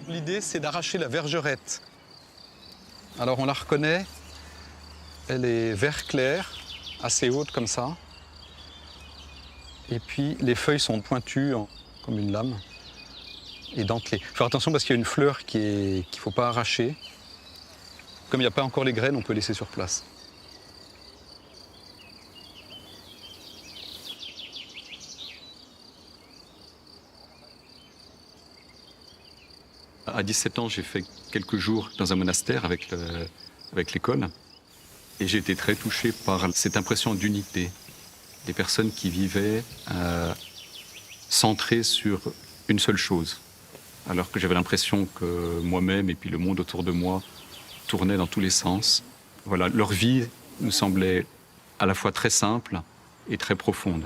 L'idée, c'est d'arracher la vergerette. Alors on la reconnaît, elle est vert clair, assez haute comme ça. Et puis les feuilles sont pointues comme une lame et dentelées. Il faut faire attention parce qu'il y a une fleur qu'il ne faut pas arracher. Comme il n'y a pas encore les graines, on peut laisser sur place. À 17 ans, j'ai fait quelques jours dans un monastère avec l'école. Et j'ai été très touché par cette impression d'unité. Des personnes qui vivaient centrées sur une seule chose. Alors que j'avais l'impression que moi-même et puis le monde autour de moi tournaient dans tous les sens. Voilà, leur vie me semblait à la fois très simple et très profonde.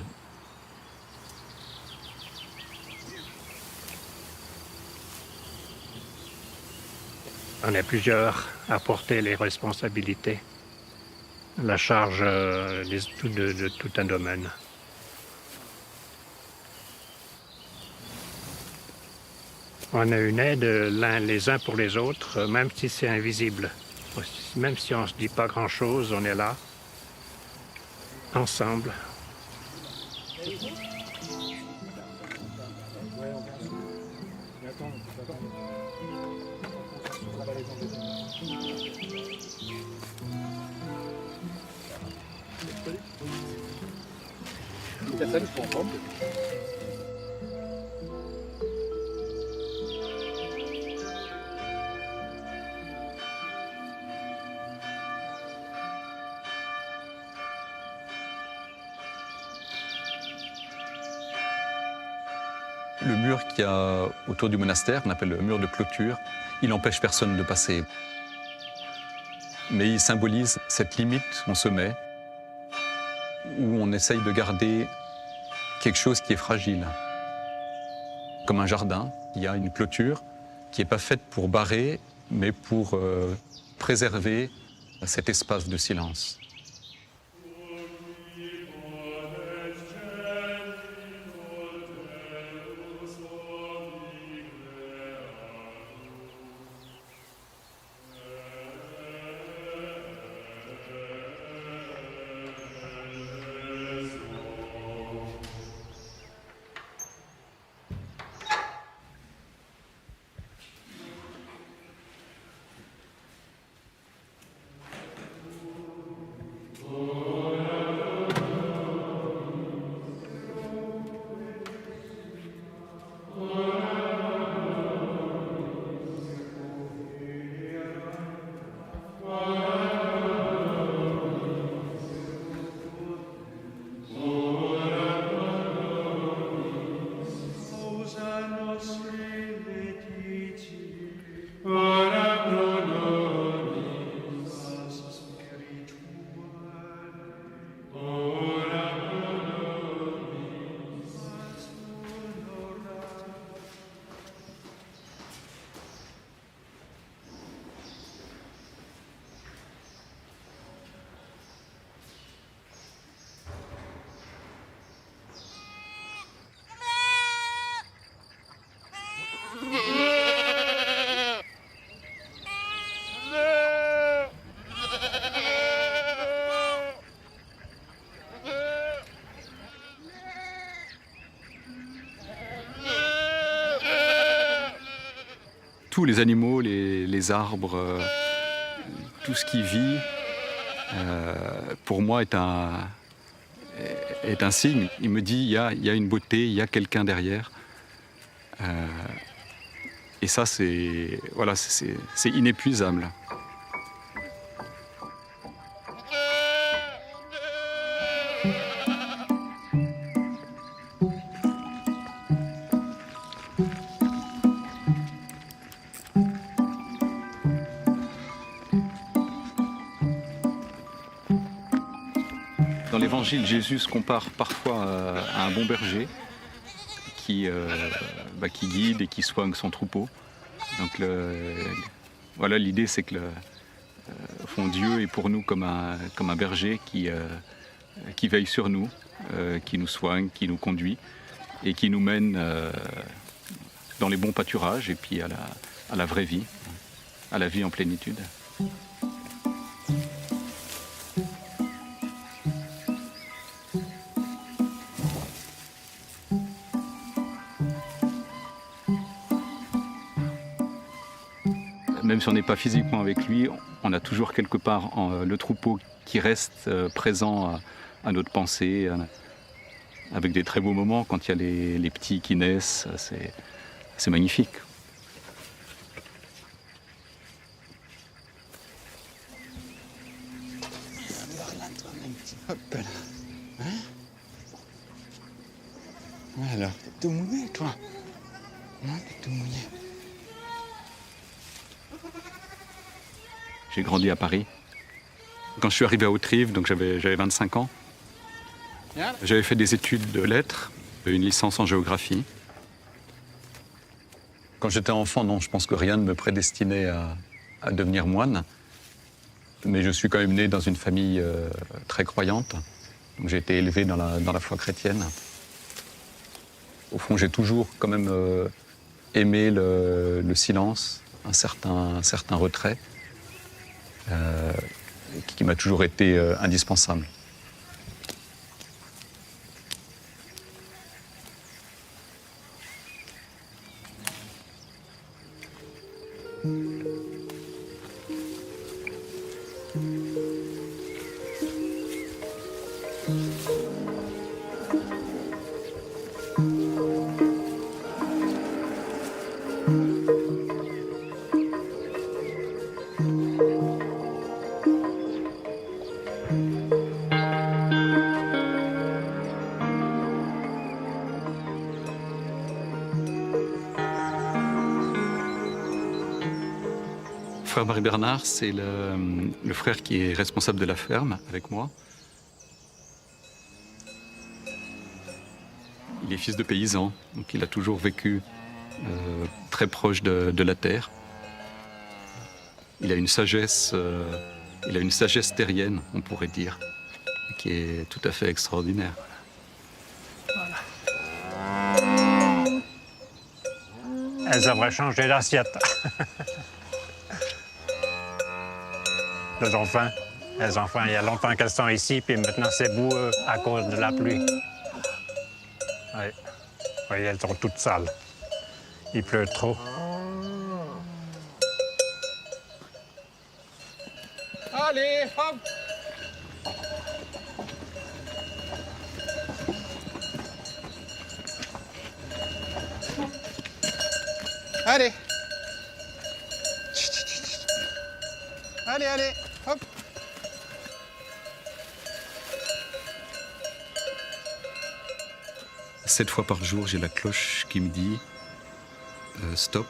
On est plusieurs à porter les responsabilités, la charge de tout un domaine. On a une aide les uns pour les autres, même si c'est invisible. Même si on ne se dit pas grand-chose, on est là, ensemble. Le mur qu'il y a autour du monastère, qu'on appelle le mur de clôture, il n'empêche personne de passer. Mais il symbolise cette limite qu'on se met, où on essaye de garder quelque chose qui est fragile. Comme un jardin, il y a une clôture qui n'est pas faite pour barrer, mais pour préserver cet espace de silence. Tous les animaux, les arbres, tout ce qui vit, pour moi est un signe. Il me dit il y a une beauté, il y a quelqu'un derrière. Et ça, c'est inépuisable. Dans l'Évangile, Jésus se compare parfois à un bon berger qui guide et qui soigne son troupeau. Donc voilà, l'idée c'est que au fond, Dieu est pour nous comme un berger qui veille sur nous, qui nous soigne, qui nous conduit et qui nous mène dans les bons pâturages et puis à la vraie vie, à la vie en plénitude. Même si on n'est pas physiquement avec lui, on a toujours quelque part le troupeau qui reste présent à notre pensée, avec des très beaux moments quand il y a les petits qui naissent, c'est magnifique. Hop là. Hein? Alors, t'es tout mouillé, toi? Non, t'es tout mouillé. J'ai grandi à Paris. Quand je suis arrivé à Hauterive, donc j'avais 25 ans, j'avais fait des études de lettres, une licence en géographie. Quand j'étais enfant, non, je pense que rien ne me prédestinait à devenir moine. Mais je suis quand même né dans une famille très croyante. Donc j'ai été élevé dans la foi chrétienne. Au fond, j'ai toujours quand même aimé le silence, un certain retrait, qui m'a toujours été indispensable. Frère Marie-Bernard, c'est le frère qui est responsable de la ferme avec moi. Il est fils de paysan, donc il a toujours vécu très proche de la terre. Il a une sagesse terrienne, on pourrait dire, qui est tout à fait extraordinaire. Elles aimeraient changer d'assiette. Les enfants, il y a longtemps qu'elles sont ici, puis maintenant c'est boueux à cause de la pluie. Oui. Oui, elles sont toutes sales. Il pleut trop. Allez, hop! Allez! Allez, allez, hop! Sept fois par jour, j'ai la cloche qui me dit stop,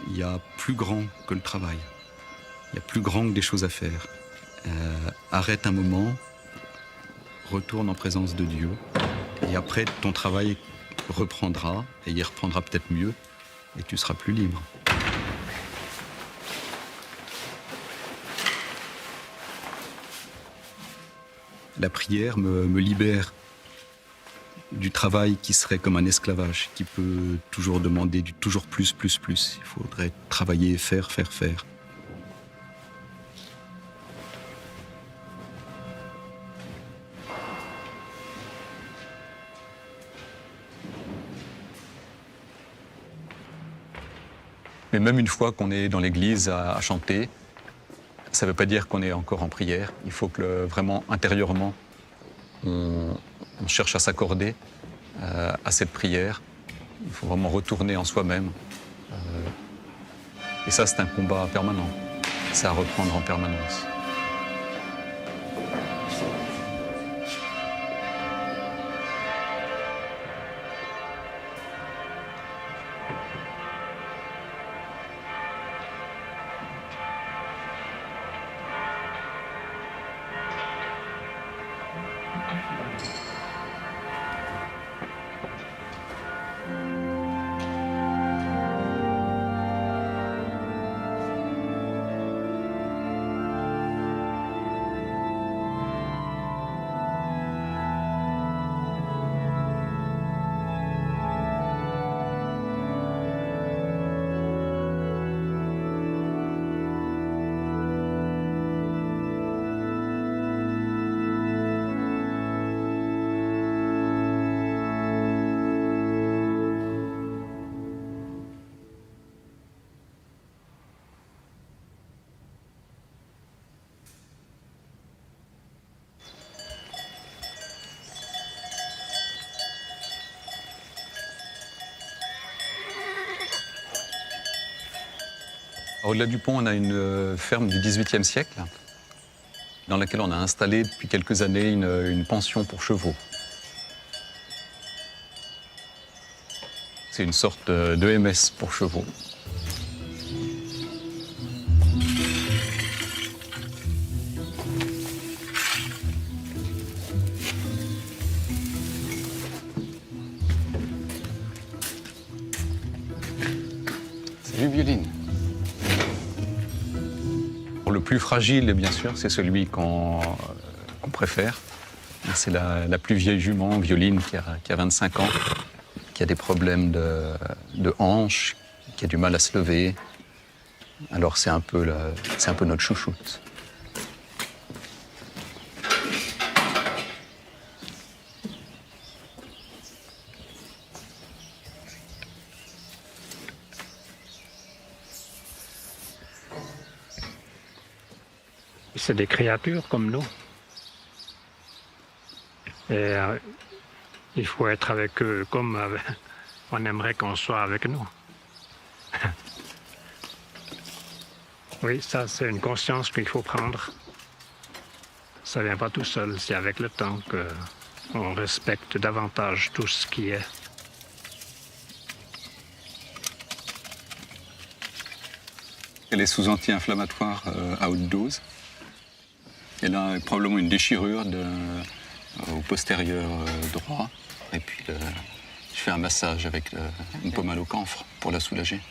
il y a plus grand que le travail. Il y a plus grand que des choses à faire. Arrête un moment, retourne en présence de Dieu, et après ton travail reprendra, et il reprendra peut-être mieux, et tu seras plus libre. La prière me libère du travail qui serait comme un esclavage, qui peut toujours demander du toujours plus, plus, plus. Il faudrait travailler, faire, faire, faire. Mais même une fois qu'on est dans l'église à chanter, ça ne veut pas dire qu'on est encore en prière. Il faut que vraiment, intérieurement, on cherche à s'accorder à cette prière. Il faut vraiment retourner en soi-même. Et ça, c'est un combat permanent. C'est à reprendre en permanence. Au-delà du pont, on a une ferme du XVIIIe siècle dans laquelle on a installé depuis quelques années une pension pour chevaux. C'est une sorte d'EMS pour chevaux. Salut Violine. Le plus fragile, bien sûr, c'est celui qu'on préfère. C'est la plus vieille jument, Violine, qui a 25 ans, qui a des problèmes de hanches, qui a du mal à se lever. Alors c'est un peu notre chouchoute. C'est des créatures comme nous. Et il faut être avec eux comme on aimerait qu'on soit avec nous. Oui, ça c'est une conscience qu'il faut prendre. Ça ne vient pas tout seul, c'est avec le temps qu'on respecte davantage tout ce qui est. Elle est sous anti-inflammatoire à haute dose. Elle a probablement une déchirure au postérieur droit. Et puis je fais un massage avec une pommade au camphre pour la soulager.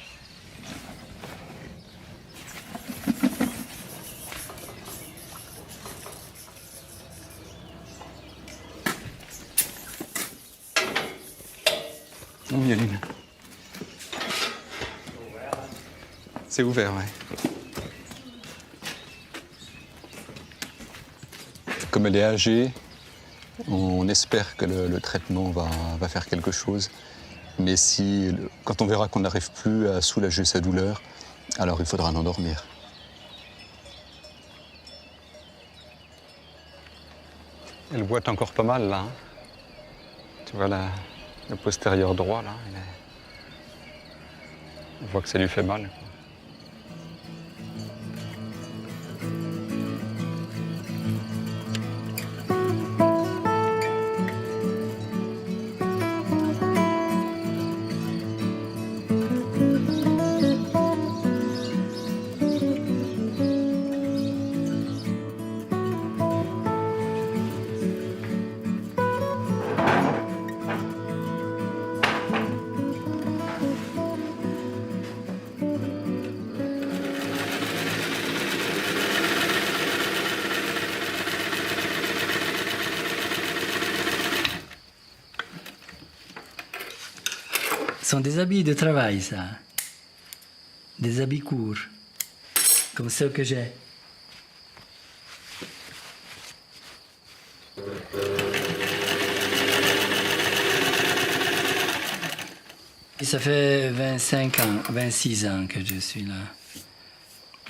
Oh, Violine. C'est ouvert, ouais. Comme elle est âgée, on espère que le traitement va faire quelque chose. Mais quand on verra qu'on n'arrive plus à soulager sa douleur, alors il faudra l'endormir. Elle boite encore pas mal, là. Hein. Tu vois, le postérieur droit, là, on voit que ça lui fait mal. Ce sont des habits de travail, ça. Des habits courts, comme ceux que j'ai. Et ça fait 25 ans, 26 ans que je suis là.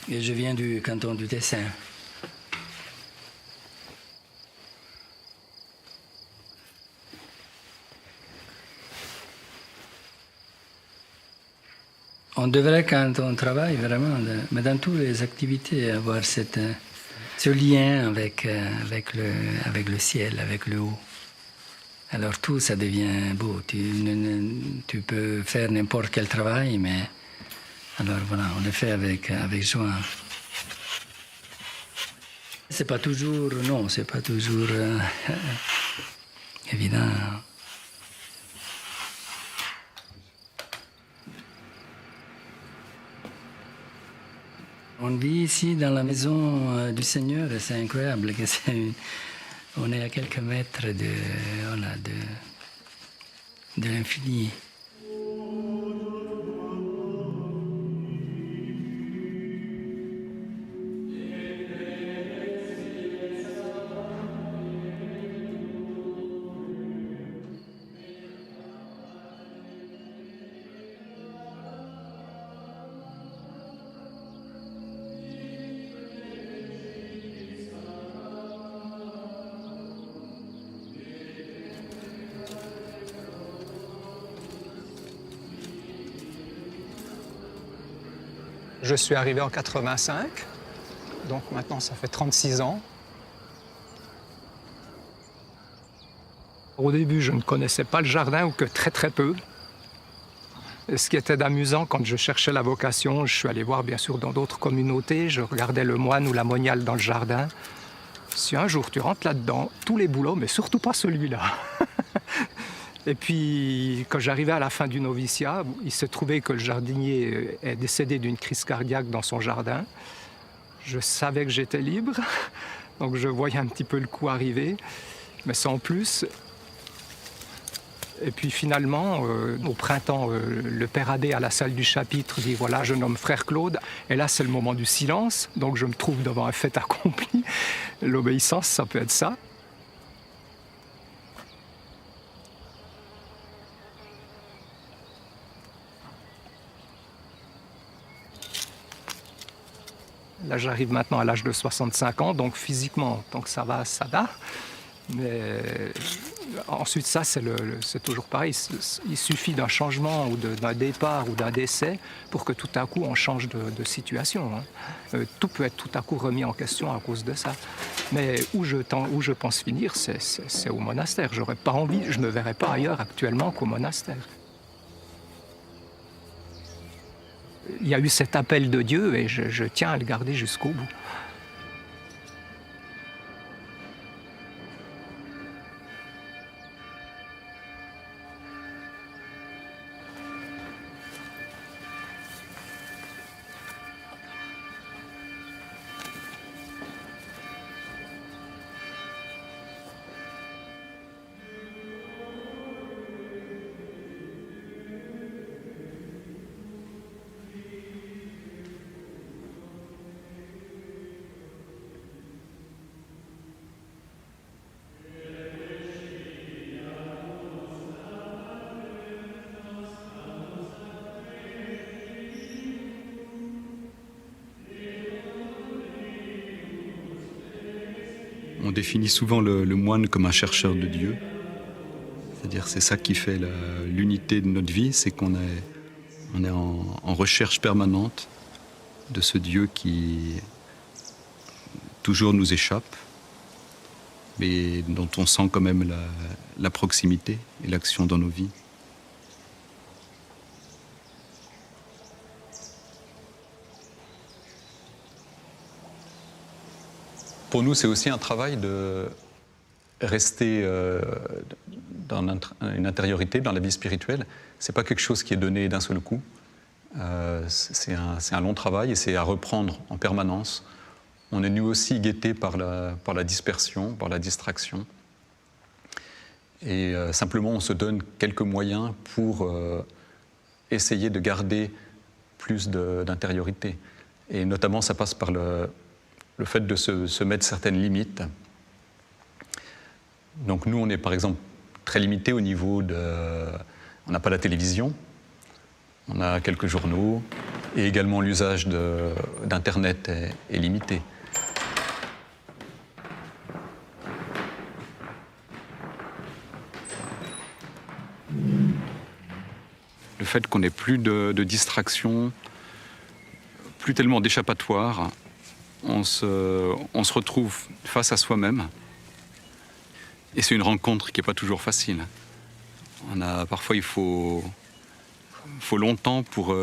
Et je viens du canton du Tessin. On devrait, quand on travaille vraiment, mais dans toutes les activités, avoir ce lien avec le ciel, avec le haut. Alors tout, ça devient beau. Tu peux faire n'importe quel travail, mais alors voilà, on le fait avec joie. C'est pas toujours évident. On vit ici dans la maison du Seigneur et c'est incroyable. On est à quelques mètres de l'infini. Je suis arrivé en 85, donc maintenant ça fait 36 ans. Au début, je ne connaissais pas le jardin ou que très très peu. Et ce qui était amusant, quand je cherchais la vocation, je suis allé voir bien sûr dans d'autres communautés, je regardais le moine ou la moniale dans le jardin. Si un jour tu rentres là-dedans, tous les boulots, mais surtout pas celui-là. Et puis, quand j'arrivais à la fin du noviciat, il se trouvait que le jardinier est décédé d'une crise cardiaque dans son jardin. Je savais que j'étais libre, donc je voyais un petit peu le coup arriver, mais sans plus. Et puis finalement, au printemps, le père abbé à la salle du chapitre dit « Voilà, je nomme frère Claude ». Et là, c'est le moment du silence, donc je me trouve devant un fait accompli. L'obéissance, ça peut être ça. Là, j'arrive maintenant à l'âge de 65 ans, donc physiquement, tant que ça va, ça va. Mais ensuite, ça, c'est toujours pareil. Il suffit d'un changement ou d'un départ ou d'un décès pour que tout à coup, on change de situation. Hein. Tout peut être tout à coup remis en question à cause de ça. Mais où je pense finir, c'est au monastère. J'aurais pas envie, je ne me verrais pas ailleurs actuellement qu'au monastère. Il y a eu cet appel de Dieu et je tiens à le garder jusqu'au bout. On définit souvent le moine comme un chercheur de Dieu. C'est-à-dire c'est ça qui fait l'unité de notre vie, c'est qu'on est en recherche permanente de ce Dieu qui toujours nous échappe, mais dont on sent quand même la proximité et l'action dans nos vies. Pour nous, c'est aussi un travail de rester dans une intériorité, dans la vie spirituelle. Ce n'est pas quelque chose qui est donné d'un seul coup. C'est un long travail et c'est à reprendre en permanence. On est nous aussi guettés par la dispersion, par la distraction. Et simplement, on se donne quelques moyens pour essayer de garder plus d'intériorité. Et notamment, ça passe par le fait de se mettre certaines limites. Donc nous, on est par exemple très limité au niveau de... On n'a pas la télévision, on a quelques journaux, et également l'usage d'Internet est limité. Le fait qu'on n'ait plus de distraction, plus tellement d'échappatoire, on se retrouve face à soi-même. Et c'est une rencontre qui n'est pas toujours facile. Parfois, il faut longtemps pour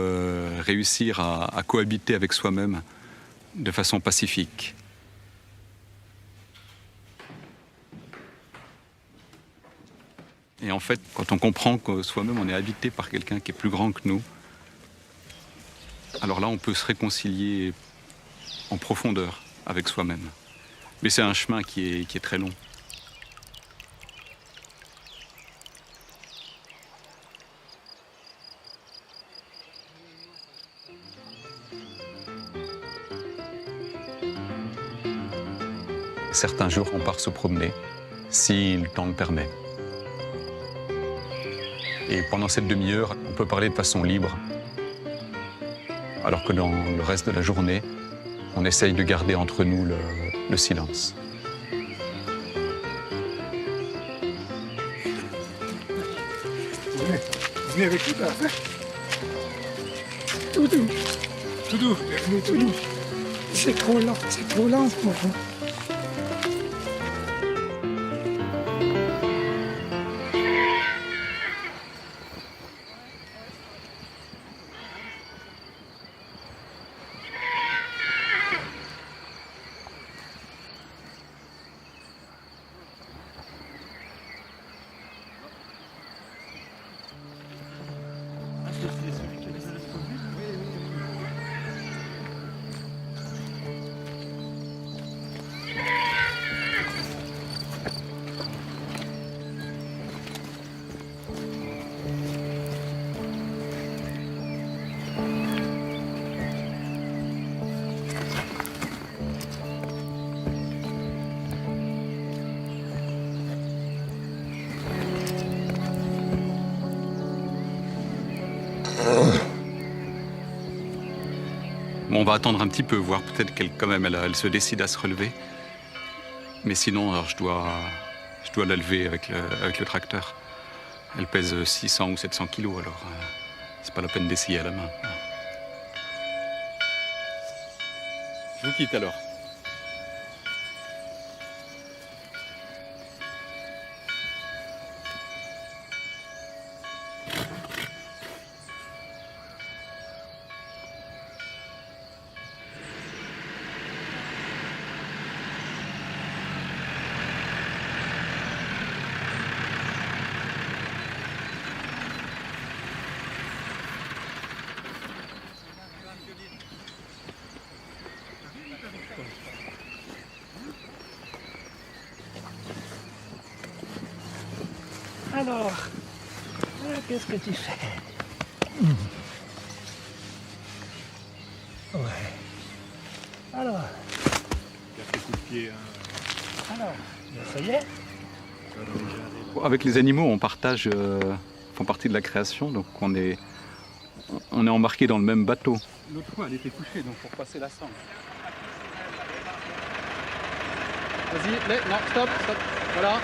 réussir à cohabiter avec soi-même de façon pacifique. Et en fait, quand on comprend que soi-même, on est habité par quelqu'un qui est plus grand que nous, alors là, on peut se réconcilier en profondeur avec soi-même. Mais c'est un chemin qui est très long. Certains jours, on part se promener, si le temps le permet. Et pendant cette demi-heure, on peut parler de façon libre. Alors que dans le reste de la journée, on essaye de garder entre nous le silence. Venez avec nous, là. Tout. Tout doux, tout doux. C'est trop lent pour vous. Bon, on va attendre un petit peu, voir peut-être qu'elle quand même elle se décide à se relever. Mais sinon, alors, je dois la lever avec le tracteur. Elle pèse 600 ou 700 kilos, alors c'est pas la peine d'essayer à la main. Je vous quitte alors. Alors, qu'est-ce que tu fais? Ouais. Alors. Alors, ça y est. Avec les animaux, on partage, font partie de la création, donc on est embarqué dans le même bateau. L'autre fois, elle était couchée, donc pour passer la sangle. Vas-y, non, stop. Voilà.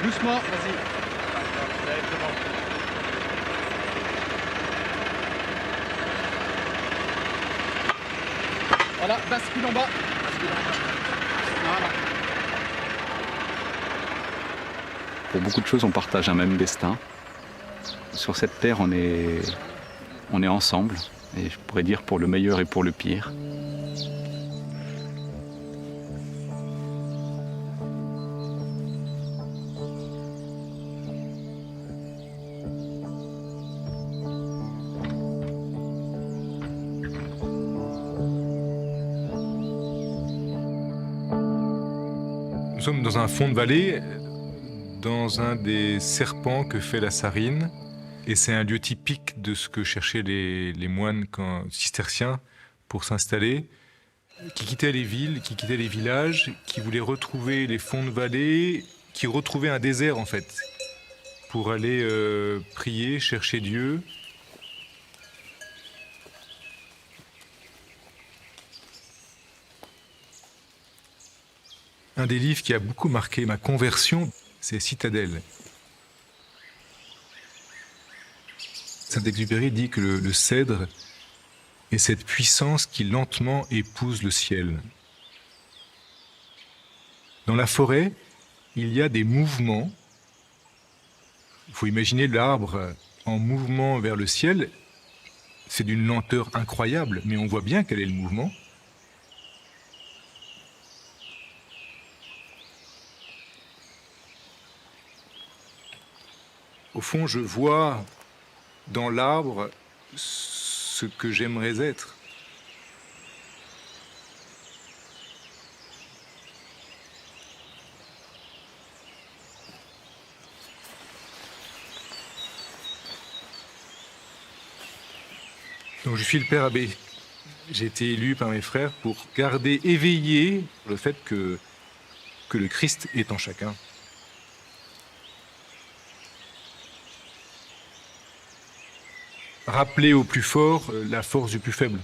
Doucement, vas-y. Voilà, bascule en bas. Voilà. Pour beaucoup de choses, on partage un même destin. Sur cette terre, on est ensemble, et je pourrais dire pour le meilleur et pour le pire. Nous sommes dans un fond de vallée, dans un des serpents que fait la Sarine. Et c'est un lieu typique de ce que cherchaient les moines cisterciens pour s'installer, qui quittaient les villes, qui quittaient les villages, qui voulaient retrouver les fonds de vallée, qui retrouvaient un désert en fait, pour aller prier, chercher Dieu. Un des livres qui a beaucoup marqué ma conversion, c'est Citadelle. Saint-Exupéry dit que le cèdre est cette puissance qui lentement épouse le ciel. Dans la forêt, il y a des mouvements. Il faut imaginer l'arbre en mouvement vers le ciel. C'est d'une lenteur incroyable, mais on voit bien quel est le mouvement. Au fond, je vois dans l'arbre ce que j'aimerais être. Donc je suis le père abbé. J'ai été élu par mes frères pour garder éveillé le fait que le Christ est en chacun. Rappeler au plus fort la force du plus faible.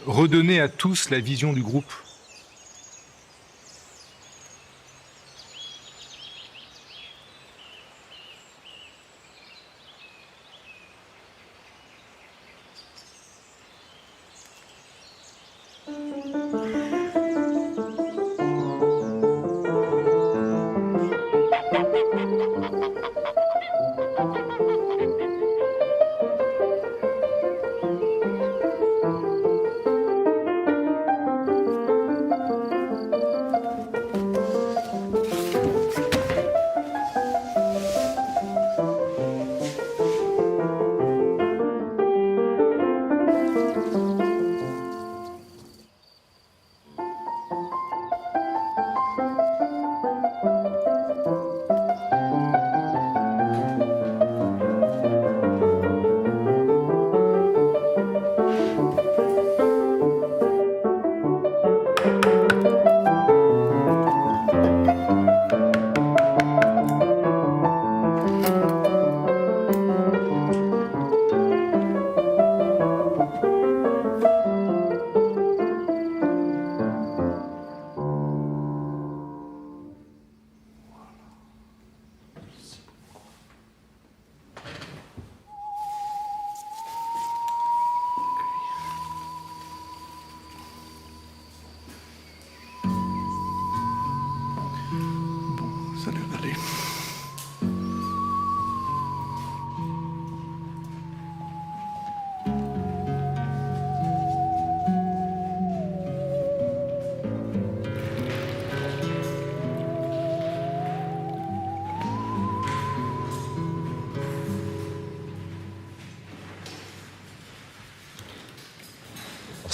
Redonner à tous la vision du groupe.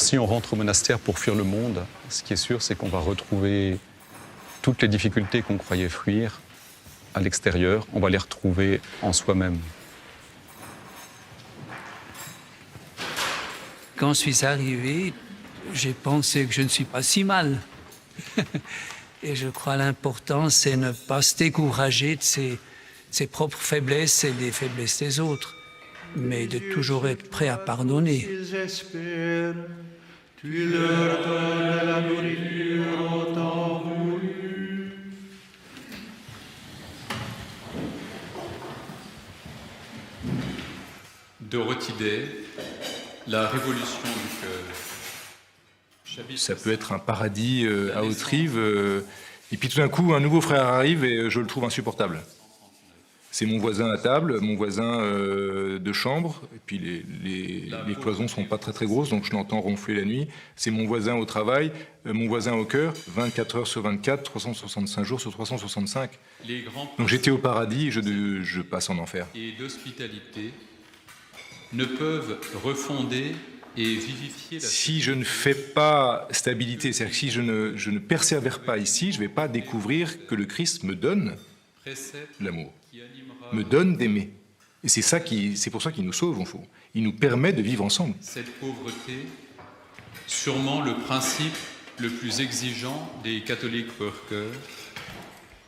si on rentre au monastère pour fuir le monde, ce qui est sûr, c'est qu'on va retrouver toutes les difficultés qu'on croyait fuir à l'extérieur, on va les retrouver en soi-même. Quand je suis arrivé, j'ai pensé que je ne suis pas si mal. Et je crois l'important, c'est ne pas se décourager de ses propres faiblesses et des faiblesses des autres, mais de toujours être prêt à pardonner. Ils espèrent, tu leur donnes la nourriture en temps voulu. Dorothy Day, la révolution du cœur. Ça peut être un paradis à Haute-Rive, et puis tout d'un coup, un nouveau frère arrive et je le trouve insupportable. C'est mon voisin à table, mon voisin de chambre, et puis les cloisons ne sont pas très très grosses, donc je l'entends ronfler la nuit. C'est mon voisin au travail, mon voisin au cœur, 24 heures sur 24, 365 jours sur 365. Donc j'étais au paradis, je passe en enfer. Et d'hospitalité ne peuvent refonder et vivifier la... Si je ne fais pas stabilité, c'est-à-dire que si je ne persévère pas ici, je ne vais pas découvrir que le Christ me donne l'amour, me donne d'aimer. Et c'est pour ça qu'il nous sauve, en fond. Il nous permet de vivre ensemble. Cette pauvreté, sûrement le principe le plus exigeant des catholiques workers,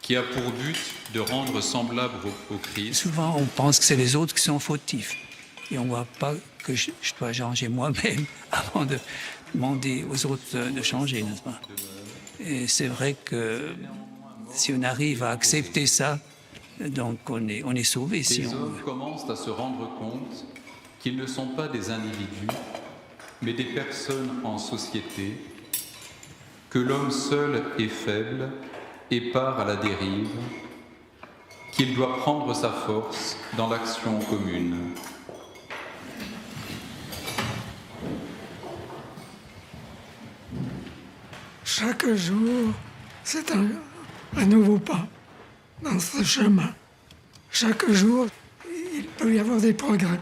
qui a pour but de rendre semblable au Christ. Souvent, on pense que c'est les autres qui sont fautifs. Et on ne voit pas que je dois changer moi-même avant de demander aux autres de changer, n'est-ce pas? Et c'est vrai que si on arrive à accepter ça, donc on est sauvé. Si Les on hommes veut. commencent à se rendre compte qu'ils ne sont pas des individus, mais des personnes en société, que l'homme seul est faible et part à la dérive, qu'il doit prendre sa force dans l'action commune. Chaque jour, c'est un nouveau pas dans ce chemin. Chaque jour, il peut y avoir des progrès.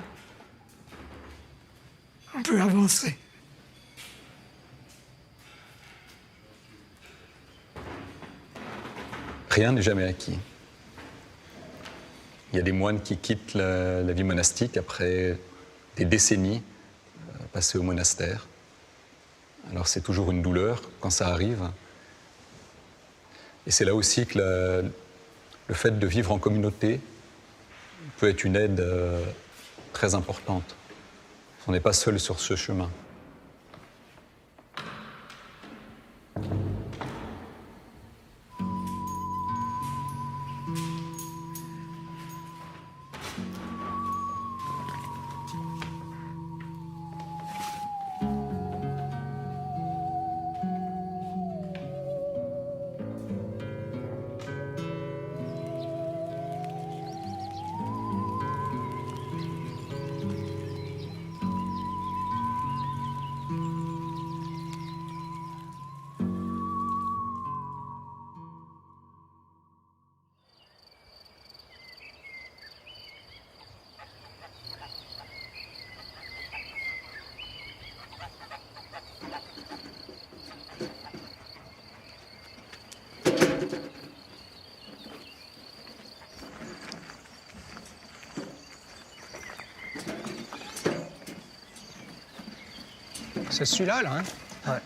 On peut avancer. Rien n'est jamais acquis. Il y a des moines qui quittent la vie monastique après des décennies passées au monastère. Alors c'est toujours une douleur quand ça arrive. Et c'est là aussi que le fait de vivre en communauté peut être une aide très importante. On n'est pas seul sur ce chemin. C'est celui-là, là, hein? Ouais.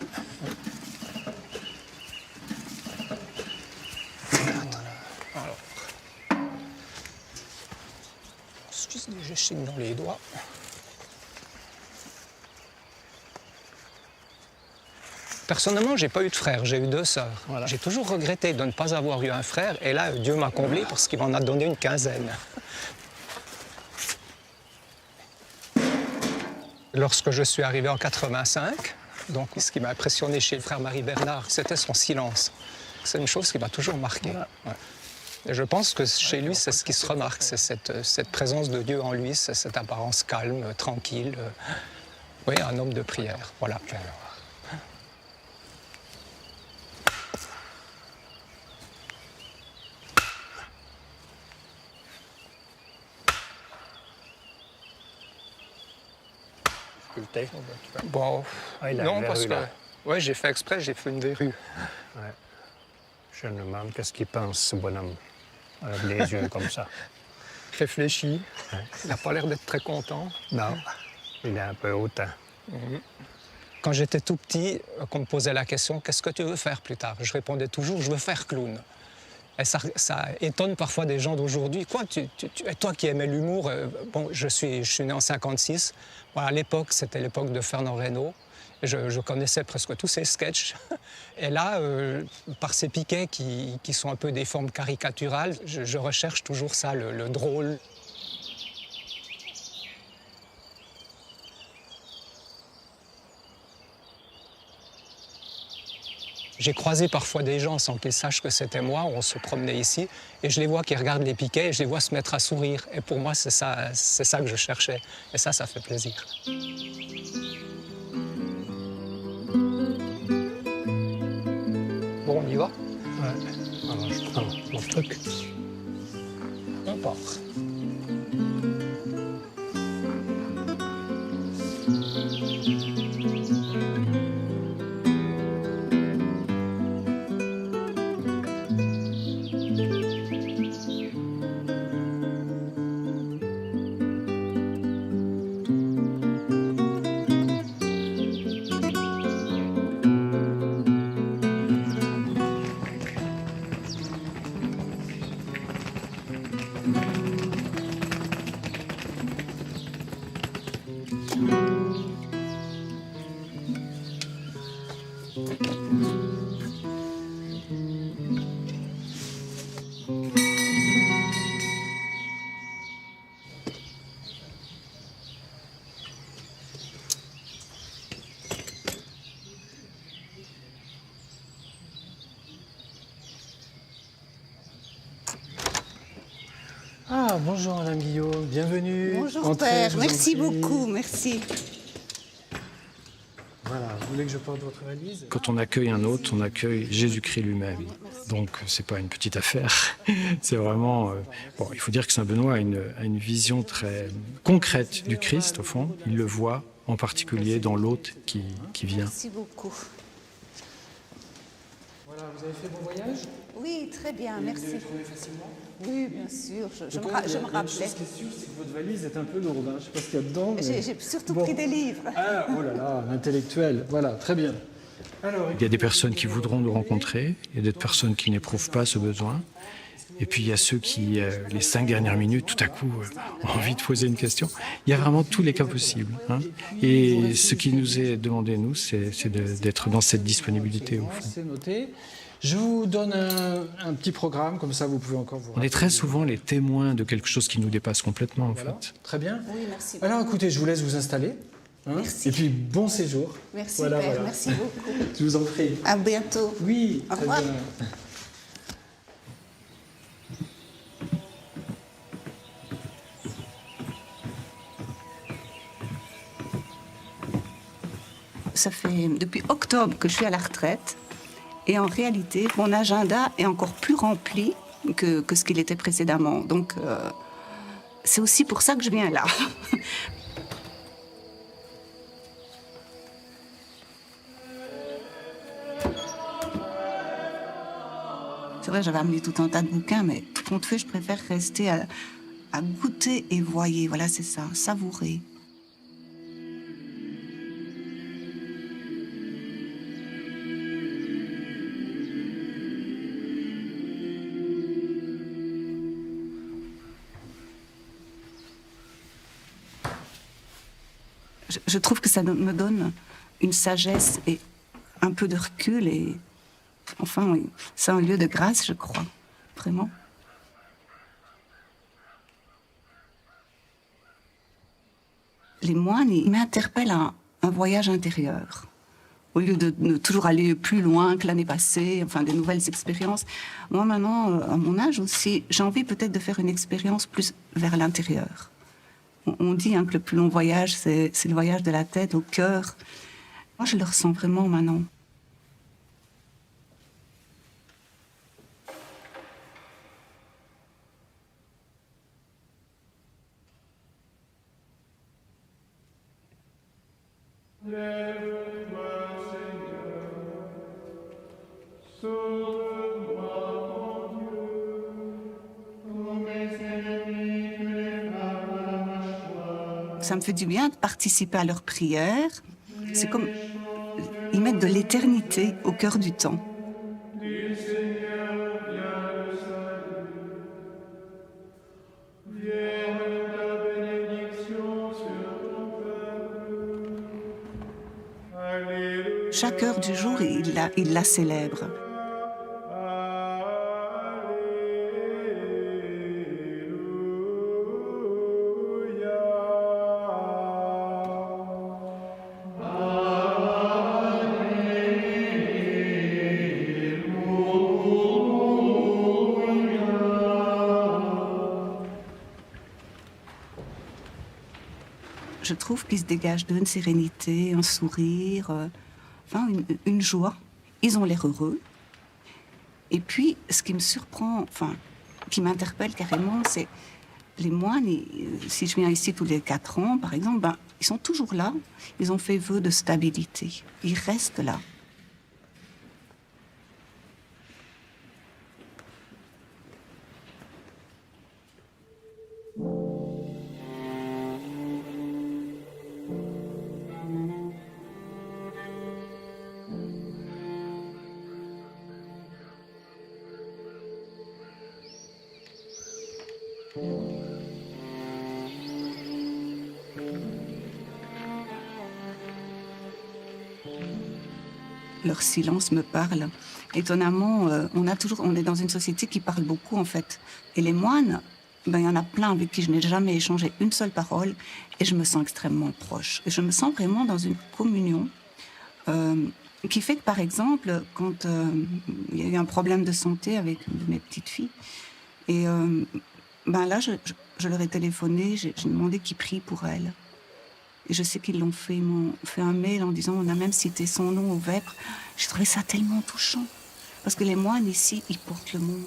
Alors. Je chigne dans les doigts. Personnellement, j'ai pas eu de frère, j'ai eu 2 sœurs. Voilà. J'ai toujours regretté de ne pas avoir eu un frère, et là, Dieu m'a comblé parce qu'il m'en a donné une 15aine. Lorsque je suis arrivé en 85, donc ce qui m'a impressionné chez le frère Marie Bernard, c'était son silence. C'est une chose qui m'a toujours marqué. Voilà. Ouais. Et je pense que chez lui, c'est ce qui se remarque, c'est cette présence de Dieu en lui, c'est cette apparence calme, tranquille. Oui, un homme de prière, voilà. sculpté. Bon, Ah, il a non, une parce verrue, là. que ouais, j'ai fait exprès, j'ai fait une verrue. Ouais. Je me demande qu'est-ce qu'il pense, ce bonhomme, avec les yeux comme ça. Réfléchi. Ouais. Il n'a pas l'air d'être très content. Non, il est un peu hautain. Quand j'étais tout petit, qu'on me posait la question « Qu'est-ce que tu veux faire plus tard ?» Je répondais toujours « Je veux faire clown ». Et ça étonne parfois des gens d'aujourd'hui. Quoi, toi qui aimais l'humour, bon, je suis né en 56. Bon, à l'époque, c'était l'époque de Fernand Reynaud. Je connaissais presque tous ses sketchs. Et là, par ces piquets qui sont un peu des formes caricaturales, je recherche toujours ça, le drôle. J'ai croisé parfois des gens sans qu'ils sachent que c'était moi, on se promenait ici, et je les vois qui regardent les piquets et je les vois se mettre à sourire. Et pour moi, c'est ça que je cherchais. Et ça fait plaisir. Bon, on y va? Ouais. Alors, je prends mon truc. On part. Ah, bonjour Madame Guillaume, bienvenue. Bonjour Entrez, père, je vous en merci prie. beaucoup, merci. Voilà, vous voulez que je porte votre valise? Quand on accueille un autre, on accueille Jésus-Christ lui-même. Donc, c'est pas une petite affaire. C'est vraiment. Bon, il faut dire que Saint-Benoît a une vision très concrète du Christ, au fond. Il le voit, en particulier dans l'hôte qui vient. Merci beaucoup. Voilà, vous avez fait bon voyage? Oui, très bien, merci. Vous avez trouvé facilement? Oui, bien sûr, je me Il y a une rappelais. chose qui est sûre, c'est que votre valise est un peu lourde. Hein. Je ne sais pas ce qu'il y a dedans. Mais... J'ai surtout Bon. pris des livres. Ah, oh là là, l'intellectuel. Voilà, très bien. Alors, Il y a des personnes qui voudront nous rencontrer, il y a d'autres personnes qui n'éprouvent pas ce besoin. Et puis il y a ceux qui, les 5 dernières minutes, tout à coup, ont envie de poser une question. Il y a vraiment tous les cas possibles. Hein. Et ce qui nous est demandé, nous, c'est d'être dans cette disponibilité, au fond. c'est noté. Je vous donne un petit programme, comme ça vous pouvez encore vous On est très souvent les témoins de quelque chose qui nous dépasse complètement, en fait. Très bien. Oui, merci beaucoup. Alors écoutez, je vous laisse vous installer. Hein. Merci. Et puis bon séjour. Merci Voilà, père, voilà. merci beaucoup. Je vous en prie. À bientôt. Oui, Au très revoir. bien. Ça fait depuis octobre que je suis à la retraite. Et en réalité, mon agenda est encore plus rempli que ce qu'il était précédemment. Donc, c'est aussi pour ça que je viens là. C'est vrai, j'avais amené tout un tas de bouquins, mais tout compte fait, je préfère rester à goûter et voyer. Voilà, c'est ça, savourer. Je trouve que ça me donne une sagesse et un peu de recul et enfin, oui, c'est un lieu de grâce, je crois, vraiment. Les moines, ils m'interpellent à un voyage intérieur. Au lieu de toujours aller plus loin que l'année passée, enfin des nouvelles expériences. Moi maintenant, à mon âge aussi, j'ai envie peut-être de faire une expérience plus vers l'intérieur. On dit que le plus long voyage, c'est le voyage de la tête au cœur. Moi, je le ressens vraiment maintenant. Ça me fait du bien de participer à leurs prières. C'est comme... Ils mettent de l'éternité au cœur du temps. Chaque heure du jour, il la célèbre. Je trouve qu'il se dégage d'eux une sérénité, un sourire, enfin une joie. Ils ont l'air heureux. Et puis, ce qui me surprend, enfin, qui m'interpelle carrément, c'est les moines. Si je viens ici tous les 4 ans, par exemple, ben, ils sont toujours là. Ils ont fait vœu de stabilité. Ils restent là. Leur silence me parle. Étonnamment, on est dans une société qui parle beaucoup, en fait. Et les moines, ben, il y en a plein avec qui je n'ai jamais échangé une seule parole, et je me sens extrêmement proche. Et je me sens vraiment dans une communion qui fait que, par exemple, quand il y a eu un problème de santé avec une de mes petites filles, et ben là, je leur ai téléphoné, j'ai demandé qu'ils prient pour elle. Et je sais qu'ils l'ont fait, ils m'ont fait un mail en disant, on a même cité son nom au vêpres. J'ai trouvé ça tellement touchant. Parce que les moines ici, ils portent le monde.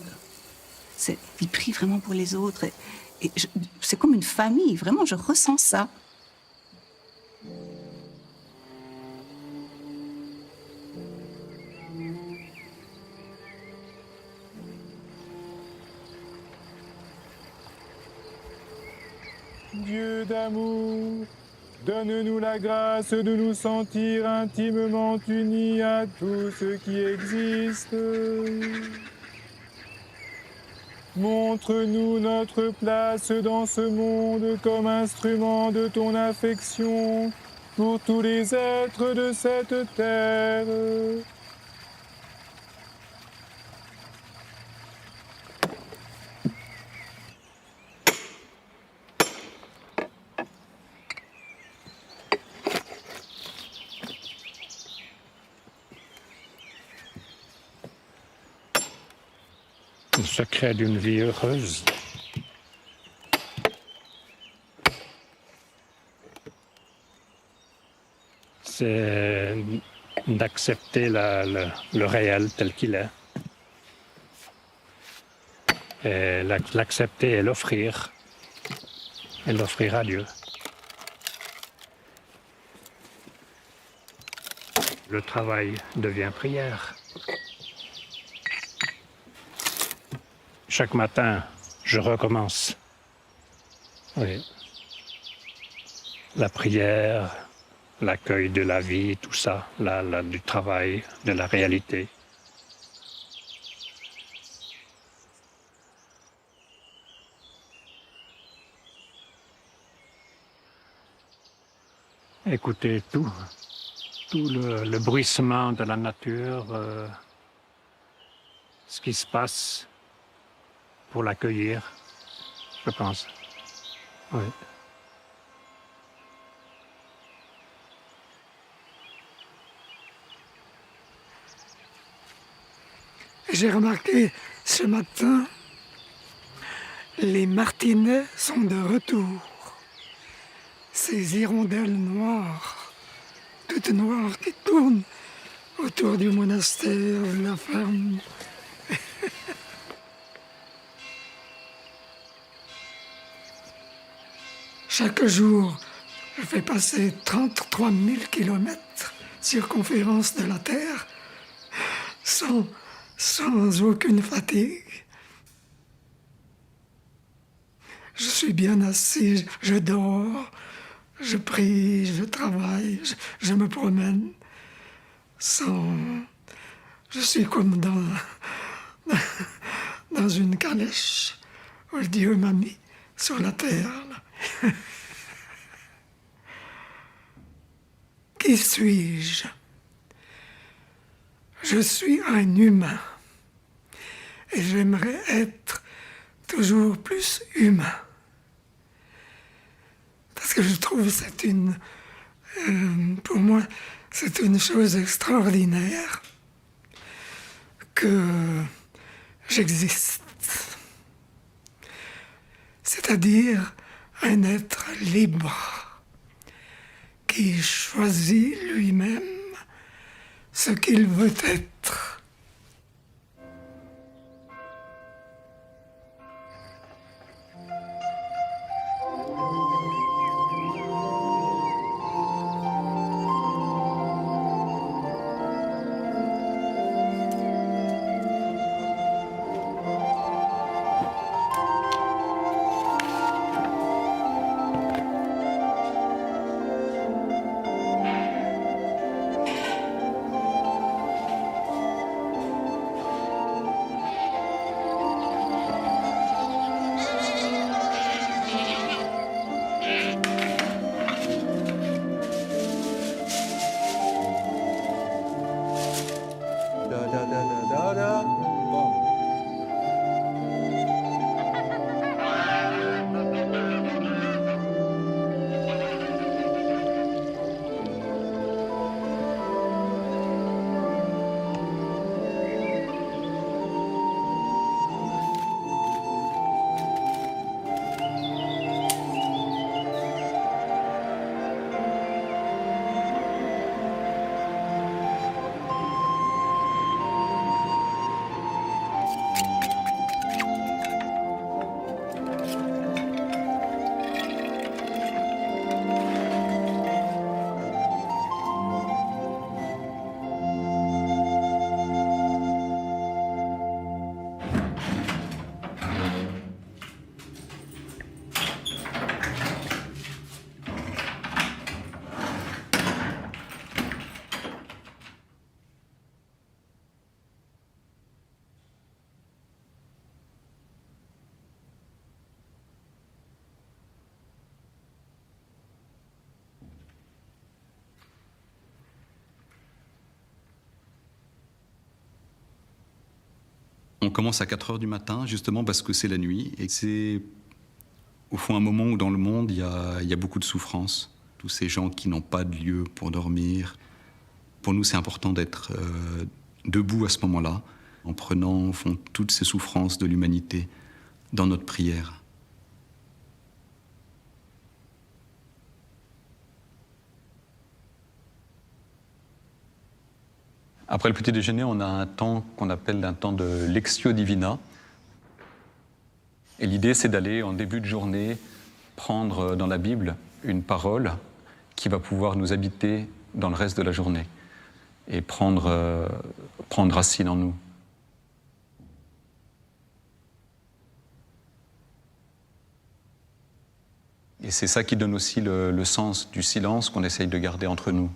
Ils prient vraiment pour les autres. Et c'est comme une famille, vraiment, je ressens ça. Dieu d'amour, donne-nous la grâce de nous sentir intimement unis à tout ce qui existe. Montre-nous notre place dans ce monde comme instrument de ton affection pour tous les êtres de cette terre. Le secret d'une vie heureuse, c'est d'accepter le réel tel qu'il est. Et l'accepter et l'offrir à Dieu. Le travail devient prière. Chaque matin, je recommence. Oui. La prière, l'accueil de la vie, tout ça, du travail, de la réalité. Écoutez tout le bruissement de la nature, ce qui se passe pour l'accueillir, je pense. Oui. J'ai remarqué ce matin, les martinets sont de retour. Ces hirondelles noires, toutes noires qui tournent autour du monastère, de la ferme. Chaque jour, je fais passer 33 000 kilomètres circonférence de la Terre sans aucune fatigue. Je suis bien assis, je dors, Je prie, je travaille, je me promène sans... Je suis comme dans une calèche où Dieu m'a mis sur la terre. Là. Qui suis-je? Je suis un humain et j'aimerais être toujours plus humain. Parce que je trouve que c'est pour moi, c'est une chose extraordinaire que j'existe. C'est-à-dire un être libre qui choisit lui-même ce qu'il veut être. On commence à 4 heures du matin, justement parce que c'est la nuit. Et c'est au fond un moment où dans le monde, il y a beaucoup de souffrance. Tous ces gens qui n'ont pas de lieu pour dormir. Pour nous, c'est important d'être debout à ce moment-là, en prenant au fond toutes ces souffrances de l'humanité dans notre prière. Après le petit déjeuner, on a un temps qu'on appelle un temps de Lectio Divina. Et l'idée, c'est d'aller en début de journée prendre dans la Bible une parole qui va pouvoir nous habiter dans le reste de la journée et prendre racine en nous. Et c'est ça qui donne aussi le sens du silence qu'on essaye de garder entre nous.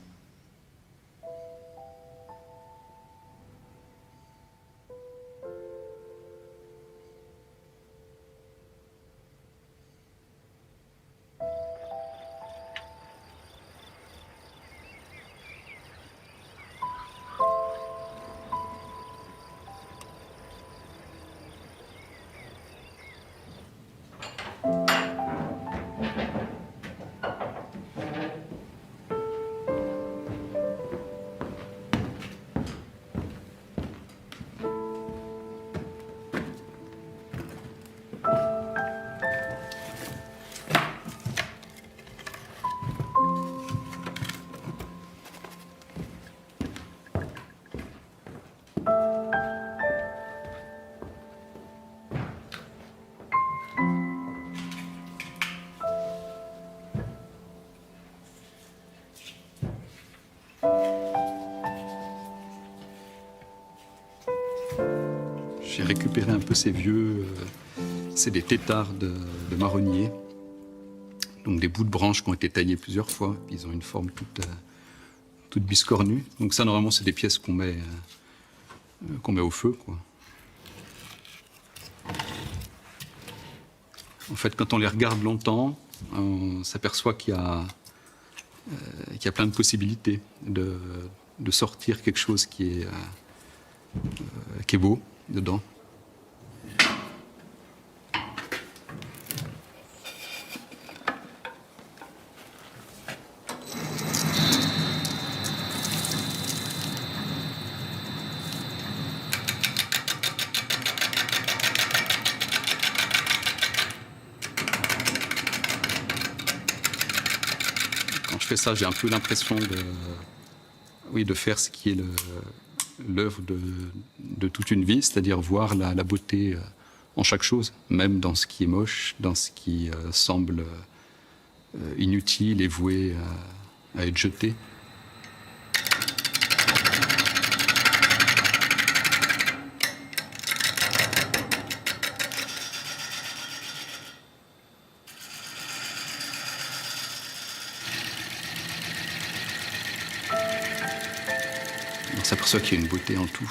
J'ai récupéré un peu ces vieux, c'est des têtards de marronniers, Donc des bouts de branches qui ont été taillés plusieurs fois, ils ont une forme toute biscornue. Donc ça, normalement, c'est des pièces qu'on met au feu, quoi. En fait, quand on les regarde longtemps, on s'aperçoit qu'il y a plein de possibilités de sortir quelque chose qui est beau dedans. Quand je fais ça, j'ai un peu l'impression de faire ce qui est l'œuvre de toute une vie, c'est-à-dire voir la beauté en chaque chose, même dans ce qui est moche, dans ce qui semble inutile et voué à être jeté. On s'aperçoit qu'il y a une beauté en tout.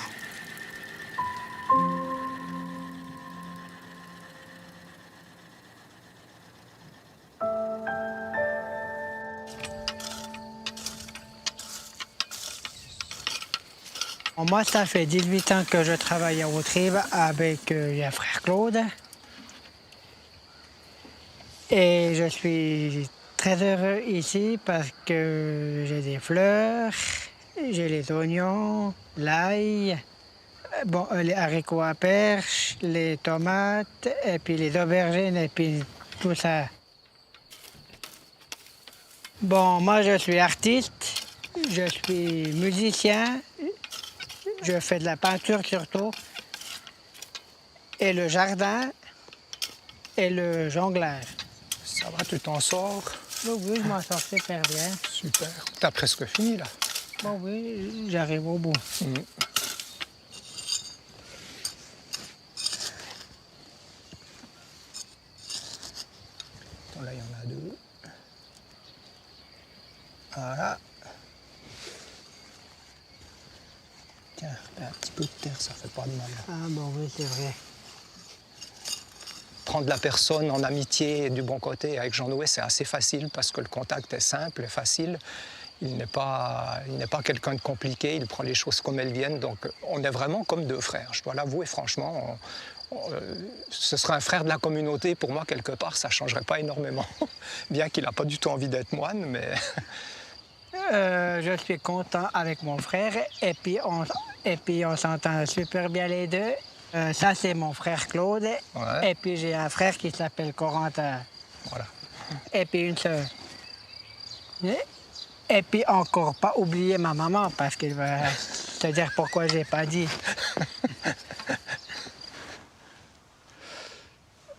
Moi, ça fait 18 ans que je travaille à Haute-Rive avec le frère Claude. Et je suis très heureux ici parce que j'ai des fleurs, j'ai les oignons, l'ail, bon, les haricots à perche, les tomates, et puis les aubergines, et puis tout ça. Bon, moi, je suis artiste, je suis musicien, je fais de la peinture surtout, et le jardin, et le jonglage. Ça va, tu t'en sors? Bon, oui, je m'en sors super bien. Super. T'as presque fini, là. Bon, oui, j'arrive au bout. Attends, là, il y en a deux. Voilà. Tiens, un petit peu de terre, ça fait pas de mal. Ah bon, oui, c'est vrai. Prendre la personne en amitié et du bon côté avec Jean-Noé, c'est assez facile parce que le contact est simple et facile. Il n'est pas quelqu'un de compliqué, il prend les choses comme elles viennent. Donc on est vraiment comme deux frères. Je dois l'avouer franchement, ce serait un frère de la communauté. Pour moi, quelque part, ça ne changerait pas énormément. Bien qu'il n'a pas du tout envie d'être moine, mais... Je suis content avec mon frère et puis on s'entend super bien les deux. Ça, c'est mon frère Claude. Ouais. Et puis j'ai un frère qui s'appelle Corentin. Voilà. Et puis une sœur. Et puis encore pas oublier ma maman parce qu'elle va te dire pourquoi j'ai pas dit.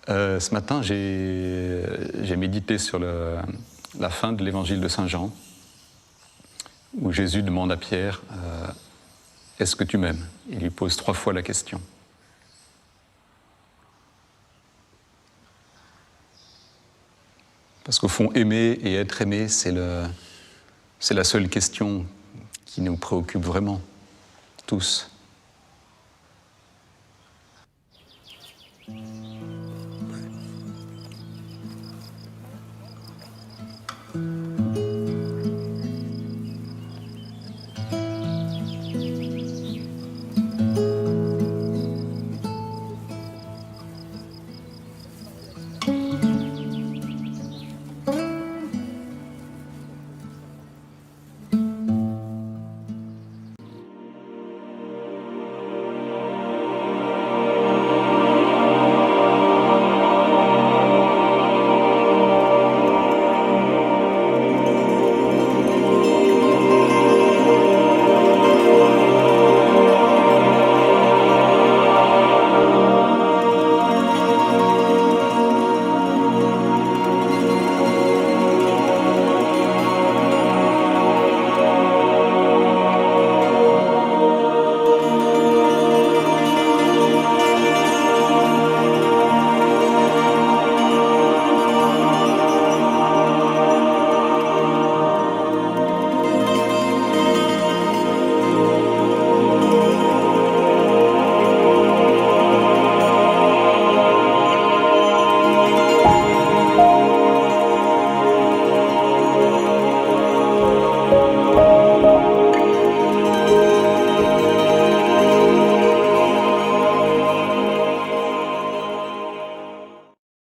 Ce matin, j'ai médité sur la fin de l'évangile de Saint Jean, où Jésus demande à Pierre « Est-ce que tu m'aimes ?» Il lui pose 3 fois la question. Parce qu'au fond, aimer et être aimé, c'est la seule question qui nous préoccupe vraiment, tous.